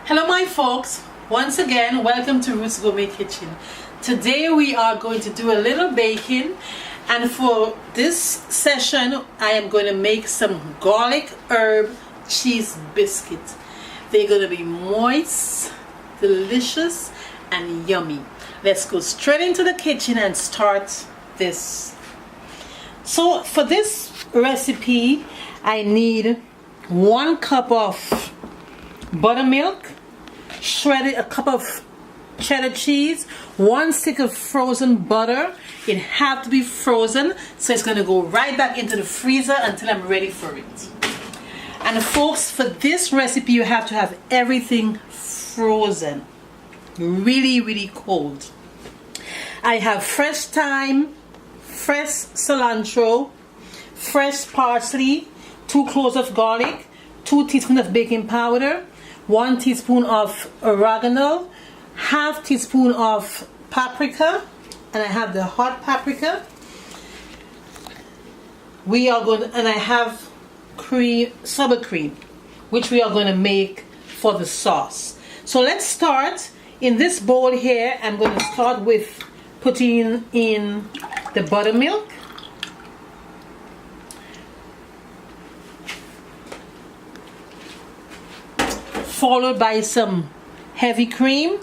Hello my folks, once again welcome to Ruth's Gourmet Kitchen. Today we are going to do a little baking, and for this session I am going to make some garlic herb cheese biscuits. They're going to be moist, delicious and yummy. Let's go straight into the kitchen and start this. So for this recipe I need 1 cup of buttermilk, a cup of cheddar cheese, 1 stick of frozen butter. It have to be frozen, so it's going to go right back into the freezer until I'm ready for it. And folks, for this recipe you have to have everything frozen, really cold. I have fresh thyme, fresh cilantro, fresh parsley, 2 cloves of garlic, 2 teaspoons of baking powder, 1 teaspoon of oregano, half teaspoon of paprika, and I have the hot paprika. And I have sour cream, which we are going to make for the sauce. So let's start. In this bowl here, I'm going to start with putting in the buttermilk. Followed by some heavy cream.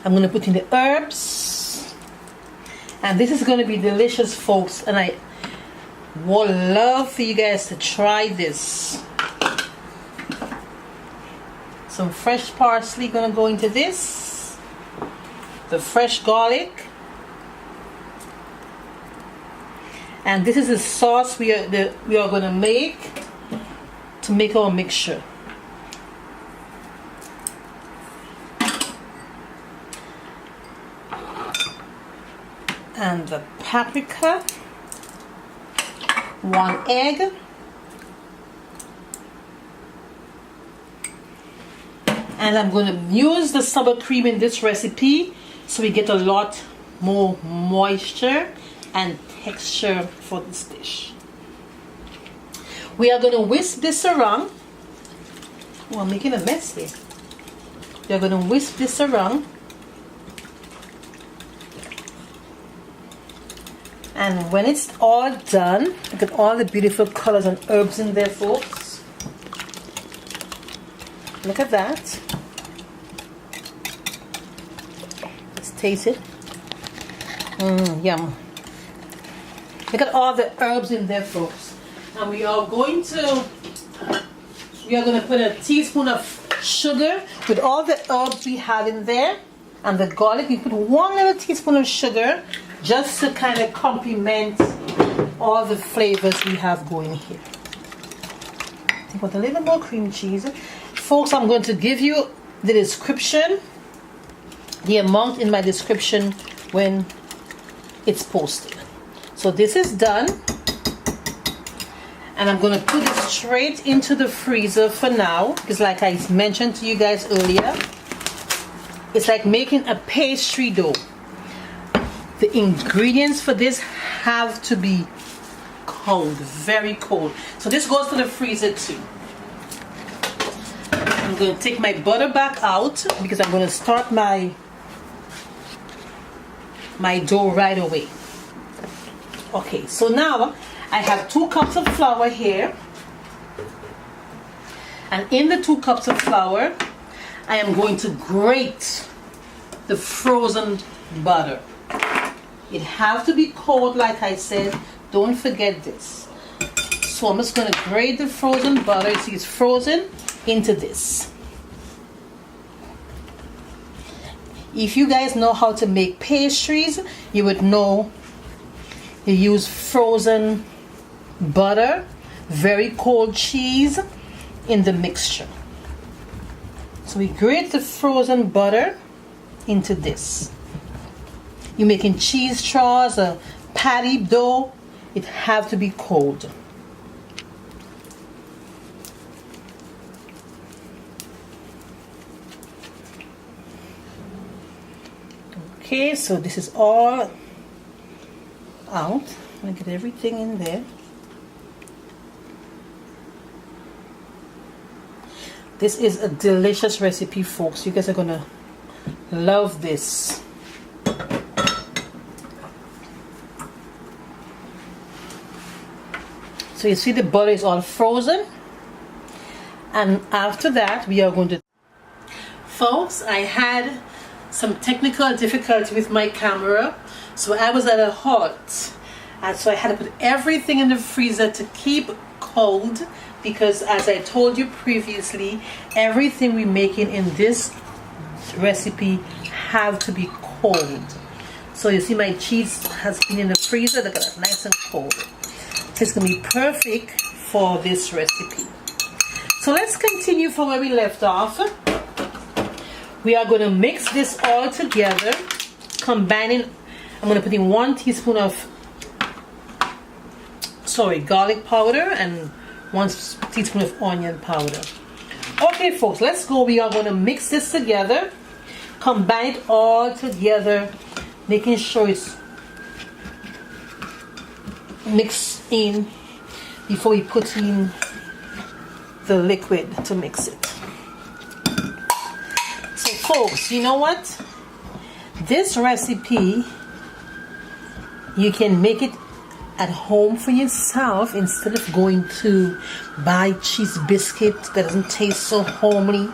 I'm going to put in the herbs. And this is going to be delicious, folks. And I would love for you guys to try this. Some fresh parsley going to go into this. The fresh garlic. And this is the sauce we are going to make our mixture. And the paprika, 1 egg, and I'm going to use the sour cream in this recipe so we get a lot more moisture and texture for this dish. We are going to whisk this around. Oh, I'm making a mess here. We are going to whisk this around. And when it's all done, look at all the beautiful colors and herbs in there, folks. Look at that. Let's taste it. Yum. Look at all the herbs in there, folks. And we are going to put a teaspoon of sugar with all the herbs we have in there, and the garlic. We put 1 little teaspoon of sugar just to kind of complement all the flavors we have going here. I want a little more cream cheese. Folks, I'm going to give you the description, the amount in my description when it's posted. So this is done, and I'm going to put it straight into the freezer for now, because like I mentioned to you guys earlier, it's like making a pastry dough. The ingredients for this have to be cold, very cold. So this goes to the freezer too. I'm going to take my butter back out because I'm going to start my dough right away. Okay, so now I have 2 cups of flour here, and in the 2 cups of flour I am going to grate the frozen butter. It has to be cold, like I said, don't forget this. So I'm just going to grate the frozen butter, you see it's frozen, into this. If you guys know how to make pastries, you would know you use frozen butter, very cold cheese in the mixture. So we grate the frozen butter into this. You're making cheese straws or patty dough, it have to be cold. Okay, so this is all out. I'm going to get everything in there. This is a delicious recipe, folks. You guys are gonna love this. So you see the butter is all frozen, and after that we are going to, folks, I had some technical difficulty with my camera, so I was at a halt, and so I had to put everything in the freezer to keep cold, because as I told you previously, everything we're making in this recipe have to be cold. So you see my cheese has been in the freezer. Look at that, nice and cold. It's gonna be perfect for this recipe. So let's continue from where we left off. We are going to mix this all together, combining. I'm going to put in 1 teaspoon of garlic powder and 1 teaspoon of onion powder. Okay, folks, let's go. We are going to mix this together, combine it all together, making sure it's mixed in before we put in the liquid to mix it. So folks, you know what? This recipe, you can make it at home for yourself instead of going to buy cheese biscuit that doesn't taste so homely.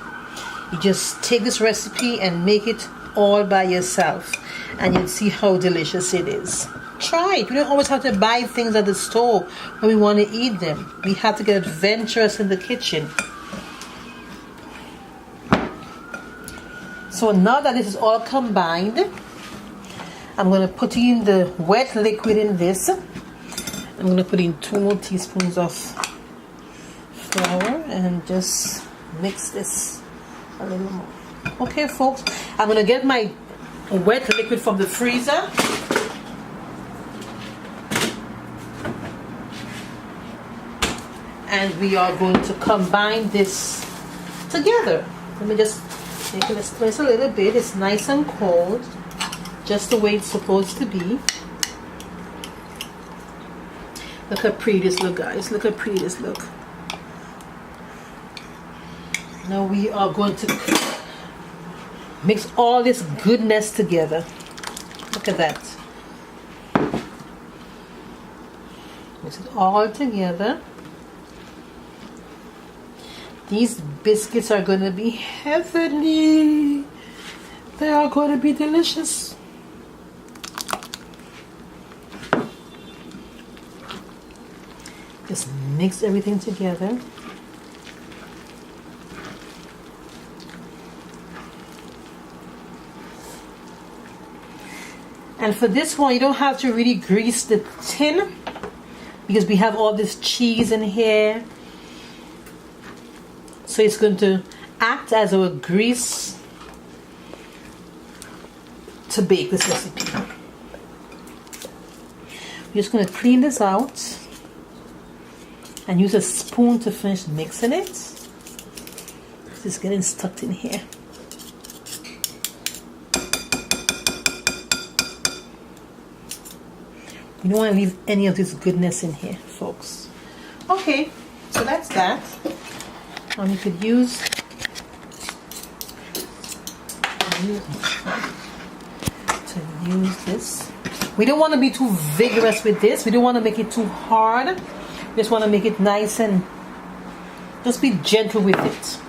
You just take this recipe and make it all by yourself, and you'll see how delicious it is. Try it. We don't always have to buy things at the store when we want to eat them. We have to get adventurous in the kitchen. So now that this is all combined, I'm going to put in the wet liquid in this. I'm going to put in 2 more teaspoons of flour and just mix this a little more. Okay, folks, I'm going to get my wet liquid from the freezer. And we are going to combine this together. Let me just make it squeeze a little bit. It's nice and cold, just the way it's supposed to be. Look how pretty this look, guys. Look how pretty this look. Now we are going to mix all this goodness together. Look at that. Mix it all together. These biscuits are going to be heavenly. They are going to be delicious. Just mix everything together. And for this one, you don't have to really grease the tin because we have all this cheese in here. So it's going to act as a grease to bake this recipe. We're just going to clean this out and use a spoon to finish mixing it. It's getting stuck in here. You don't want to leave any of this goodness in here, folks. Okay, so that's that. You could use this. We don't want to be too vigorous with this. We don't want to make it too hard. We just want to make it nice and just be gentle with it.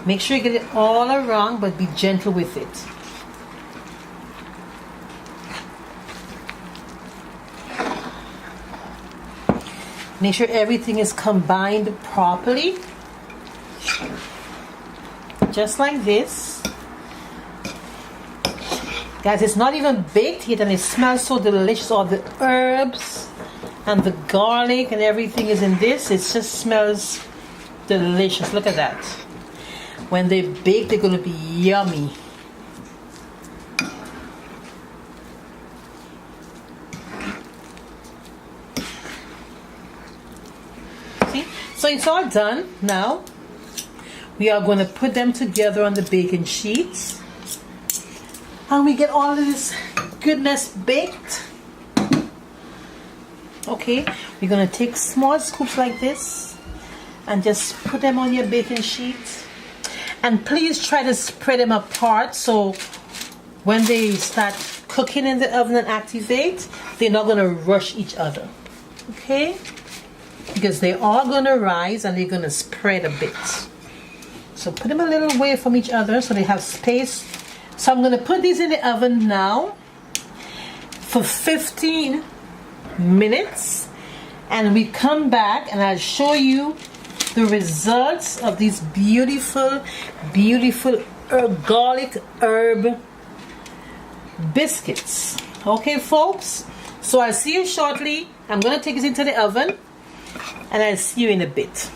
Make sure you get it all around, but be gentle with it. Make sure everything is combined properly. Just like this. Guys, it's not even baked yet and it smells so delicious. All the herbs and the garlic and everything is in this. It just smells delicious. Look at that. When they bake, they're going to be yummy. See? So it's all done now. We are going to put them together on the baking sheets. And we get all of this goodness baked. Okay, we're going to take small scoops like this and just put them on your baking sheet. And please try to spread them apart so when they start cooking in the oven and activate, they're not going to rush each other. Okay? Because they are going to rise and they're going to spread a bit. So put them a little away from each other so they have space. So I'm going to put these in the oven now for 15 minutes. And we come back and I'll show you the results of these beautiful, beautiful garlic herb biscuits. Okay, folks? So I'll see you shortly. I'm going to take this into the oven and I'll see you in a bit.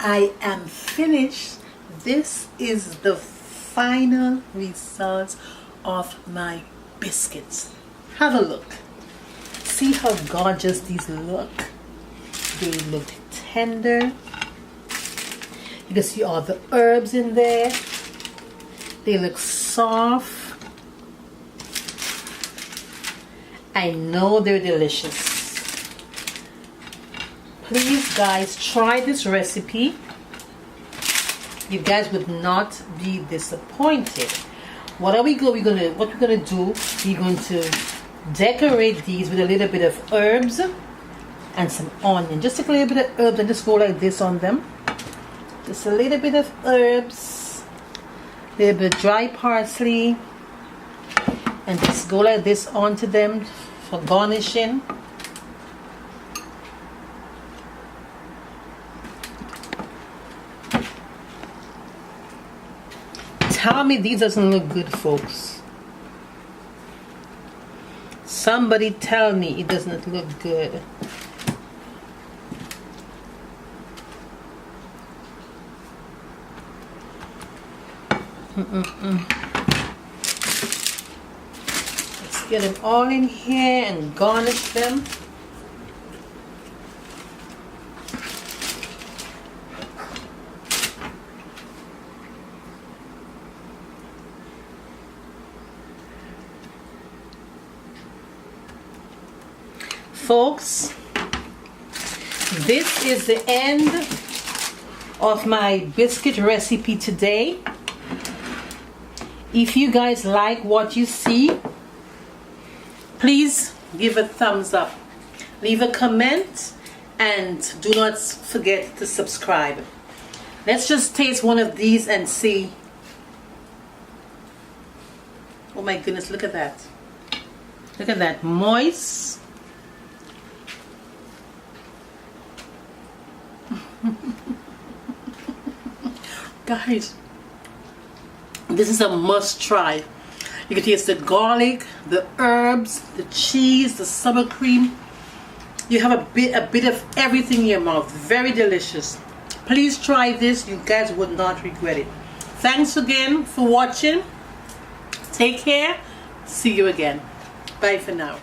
I am finished. This is the final results of my biscuits. Have a look. See how gorgeous these look. They look tender. You can see all the herbs in there. They look soft. I know they're delicious. Please guys, try this recipe. You guys would not be disappointed. What we're gonna do, we're going to decorate these with a little bit of herbs and some onion. Just take a little bit of herbs and just go like this on them. Just a little bit of herbs, a little bit of dry parsley, and just go like this onto them for garnishing. Tell me these doesn't look good, folks. Somebody tell me it doesn't look good. Let's get them all in here and garnish them. Folks, this is the end of my biscuit recipe today. If you guys like what you see, please give a thumbs up, leave a comment, and do not forget to subscribe. Let's just taste one of these and see. Oh my goodness, look at that. Look at that, moist. Guys, this is a must try. You can taste the garlic, the herbs, the cheese, the sour cream. You have a bit of everything in your mouth. Very delicious. Please try this. You guys would not regret it. Thanks again for watching. Take care. See you again. Bye for now.